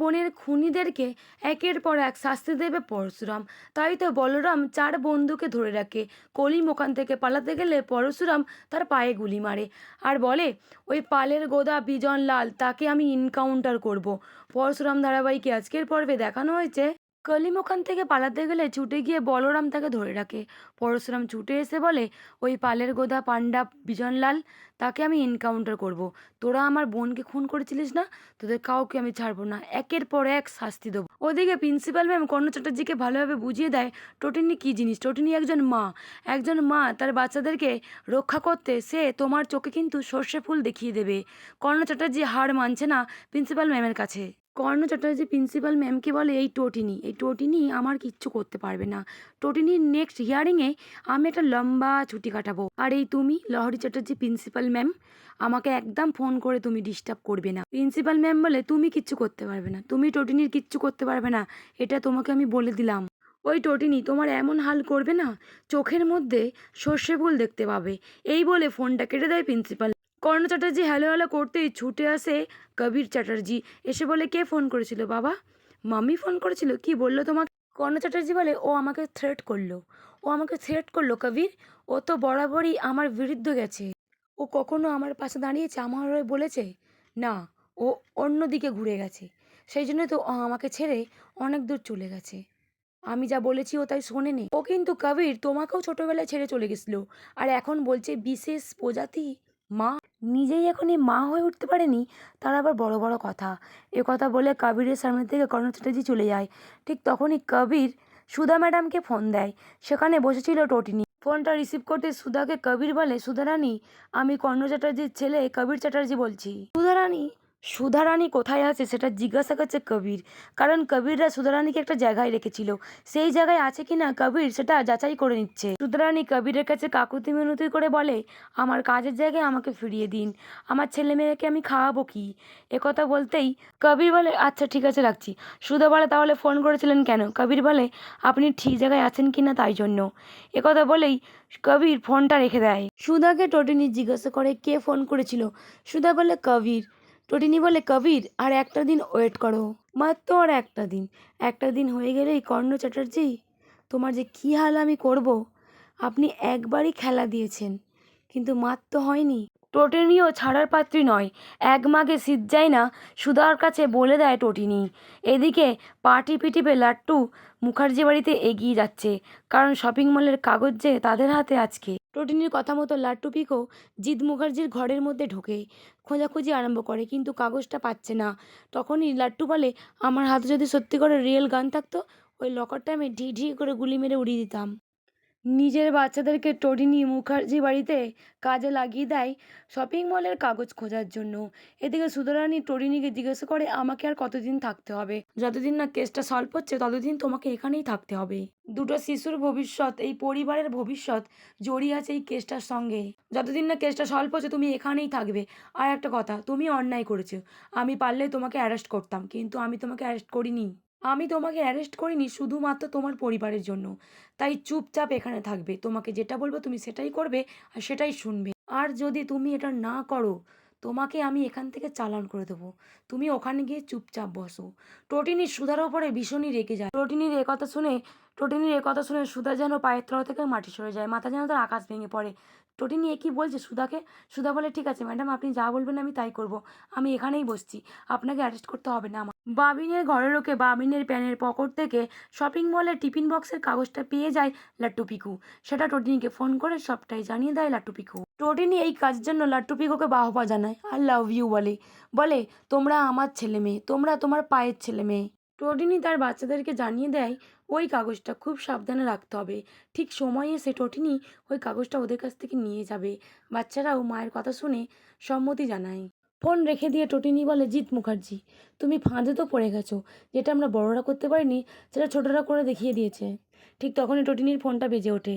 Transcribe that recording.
বোনের খুনিদেরকে একের পর এক শাস্তি দেবে পরশুরাম। তাই তো বলরাম 4 বন্ধুকে ধরে রাখে। কলিম ওখান থেকে পালাতে গেলে পরশুরাম তার পায়ে গুলি মারে আর বলে, ওই পালের গোদা বিজন লাল তাকে আমি এনকাউন্টার করব। পরশুরাম ধারাবাহিকে আজকের পর্বে দেখানো হয়েছে কলিম ওখান থেকে পালাতে গেলে ছুটে গিয়ে বলরাম তাকে ধরে রাখে। পরশুরাম ছুটে এসে বলে, ওই পালের গোদা পান্ডা বিজনলাল তাকে আমি এনকাউন্টার করব। তোরা আমার বোনকে খুন করেছিলিস না, তোদের কাউকে আমি ছাড়বো না, একের পর এক শাস্তি দেবো। ওদিকে প্রিন্সিপাল ম্যাম কর্ণ চ্যাটার্জিকে ভালোভাবে বুঝিয়ে দেয় টোটিনি কী জিনিস। টোটিনি একজন মা তার বাচ্চাদেরকে রক্ষা করতে সে তোমার চোখে কিন্তু সর্ষে ফুল দেখিয়ে দেবে। কর্ণ চ্যাটার্জি হার মানছে না প্রিন্সিপাল ম্যামের কাছে। কর্ণ চ্যাটার্জি প্রিন্সিপাল ম্যামকে বলে, এই টোটিনি আমার কিচ্ছু করতে পারবে না। টোটিনির নেক্সট হিয়ারিংয়ে আমি একটা লম্বা ছুটি কাটাবো। আর এই তুমি লহরী চ্যাটার্জি প্রিন্সিপাল ম্যাম, আমাকে একদম ফোন করে তুমি ডিস্টার্ব করবে না। প্রিন্সিপাল ম্যাম বলে, তুমি কিচ্ছু করতে পারবে না, তুমি টোটিনির কিচ্ছু করতে পারবে না, এটা তোমাকে আমি বলে দিলাম। ওই টোটিনি তোমার এমন হাল করবে না, চোখের মধ্যে সর্ষে ফুল দেখতে পাবে। এই বলে ফোনটা কেটে দেয় প্রিন্সিপাল। কর্ণ চ্যাটার্জি হ্যালো হ্যালো করতেই ছুটে আসে কবির চ্যাটার্জি। এসে বলে, কে ফোন করেছিল বাবা? মাম্মি ফোন করেছিল, কি বললো তোমাকে? কর্ণ চ্যাটার্জি বলে, ও আমাকে থ্রেট করলো কবির। ও তো বরাবরই আমার বিরুদ্ধে গেছে। ও কখনো আমার পাশে দাঁড়িয়েছে, আমার হয়ে বলেছে? না, ও অন্যদিকে ঘুরে গেছে। সেই জন্য তো ও আমাকে ছেড়ে অনেক দূর চলে গেছে। আমি যা বলেছি ও তাই শোনেনি। ও কিন্তু কবির তোমাকেও ছোটবেলায় ছেড়ে চলে গেছিল, আর এখন বলছে বিশেষ প্রজাতি মা। নিজেই এখনই মা হয়ে উঠতে পারেনি, তার আবার বড় বড় কথা। এ কথা বলে কবিরের সামনে থেকে কর্ণ চ্যাটার্জি চলে যায়। ঠিক তখনই কবির সুধা ম্যাডামকে ফোন দেয়। সেখানে বসেছিল টোটিনি। ফোনটা রিসিভ করতে সুধাকে কবির বলে, সুধা রানী, আমি কর্ণ চ্যাটার্জির ছেলে কবির চ্যাটার্জি বলছি। সুধারানী কোথায় আছে সেটা জিজ্ঞাসা করছে কবির, কারণ কবিররা সুধারানীকে একটা জায়গায় রেখেছিল। সেই জায়গায় আছে কি না কবির সেটা যাচাই করে নিচ্ছে। সুধারানী কবিরের কাছে কাকুতি মিনতি করে বলে, আমার কাজের জায়গায় আমাকে ফিরিয়ে দিন, আমার ছেলে মেয়েকে আমি খাওয়াবো কি? একথা বলতেই কবির বলে, আচ্ছা ঠিক আছে রাখছি। সুধা বলে, তাহলে ফোন করেছিলেন কেন? কবির বলে, আপনি ঠিক জায়গায় আছেন কি না তাই জন্য। একথা বলেই কবির ফোনটা রেখে দেয়। সুধাকে টোটিনি জিজ্ঞাসা করে, কে ফোন করেছিল? সুধা বলে, কবির। টোটিনি বলে, কবির আর একটা দিন ওয়েট করো, মাত্র আর একটা দিন হয়ে গেলেই কর্ণ চ্যাটার্জি তোমার যে কী হাল আমি করব। আপনি একবারই খেলা দিয়েছেন, কিন্তু মাত্র হয়নি। টোটিনিও ছাড়ার পাত্রী নয়, এক মাগে শীত যায় না, সুধার কাছে বলে দেয় টোটিনি। এদিকে পাটি পিটিপে লাট্টু মুখার্জি বাড়িতে এগিয়ে যাচ্ছে, কারণ শপিং মলের কাগজ যে তাদের হাতে আজকে। টোটিনির কথা মতো লাট্টু পিকো জিৎ মুখার্জির ঘরের মধ্যে ঢোকে, খোঁজাখুঁজি আরম্ভ করে, কিন্তু কাগজটা পাচ্ছে না। তখনই লাট্টু বলে, আমার হাতে যদি সত্যি করে রিয়েল গান থাকতো, ওই লকারটা আমি ঢি ঢি করে গুলি মেরে উড়িয়ে দিতাম। নিজের বাচ্চাদেরকে টোটিনি মুখার্জি বাড়িতে কাজে লাগিয়ে দেয় শপিং মলের কাগজ খোঁজার জন্য। এদিকে সুধারানী টোটিনিকে জিজ্ঞাসা করে, আমাকে আর কতদিন থাকতে হবে? যতদিন না কেসটা সলভ হচ্ছে ততদিন তোমাকে এখানেই থাকতে হবে। দুটো শিশুর ভবিষ্যৎ, এই পরিবারের ভবিষ্যৎ জড়িয়ে আছে এই কেসটার সঙ্গে। যতদিন না কেসটা সলভ হচ্ছে তুমি এখানেই থাকবে। আর একটা কথা, তুমি অন্যায় করেছো। আমি পারলে তোমাকে অ্যারেস্ট করতাম, কিন্তু আমি তোমাকে অ্যারেস্ট করিনি। আমি তোমাকে অ্যারেস্ট করিনি শুধুমাত্র তোমার পরিবারের জন্য। তাই চুপচাপ এখানে থাকবে, তোমাকে যেটা বলবো তুমি সেটাই করবে আর সেটাই শুনবে। আর যদি তুমি এটা না করো, তোমাকে আমি এখান থেকে চালান করে দেবো। তুমি ওখানে গিয়ে চুপচাপ বসো। টোটিনি সুধার ওপরে ভীষণই রেগে যায়। টোটিনির এ কথা শুনে সুধা যেন পায়ের তলা থেকে মাটি সরে যায়, মাথা যেন তার আকাশ ভেঙে পড়ে। টোটিনি এ কী বলছে সুধাকে? সুধা বলে, ঠিক আছে ম্যাডাম, আপনি যা বলবেন আমি তাই করব। আমি এখানেই বসছি, আপনাকে অ্যারেস্ট করতে হবে না আমার। বাবিনের ঘরে ঢোকে বাবিনের প্যানের পকেট থেকে শপিং মলের টিফিন বক্সের কাগজটা পেয়ে যায় লাট্টু পিকু। সেটা টোটিনিকে ফোন করে সবটাই জানিয়ে দেয় লাট্টু পিকু। টোটিনি এই কাজের জন্য লাট্টু পিকুকে বাহবা জানায় আর লাভ ইউ বলে। বলে, তোমরা আমার ছেলে মেয়ে, তোমরা তোমার পায়ের ছেলে মেয়ে। টোটিনি তার বাচ্চাদেরকে জানিয়ে দেয় ওই কাগজটা খুব সাবধানে রাখতে হবে। ঠিক সময়ে এসে টোটিনি ওই কাগজটা ওদের কাছ থেকে নিয়ে যাবে। বাচ্চারাও মায়ের কথা শুনে সম্মতি জানায়। ফোন রেখে দিয়ে টোটিনি বলে, জিৎ মুখার্জি, তুমি ফাঁদে তো পড়ে গেছো। যেটা আমরা বড়রা করতে পারিনি সেটা ছোটরা করে দেখিয়ে দিয়েছে। ঠিক তখনই টোটিনির ফোনটা বেজে ওঠে।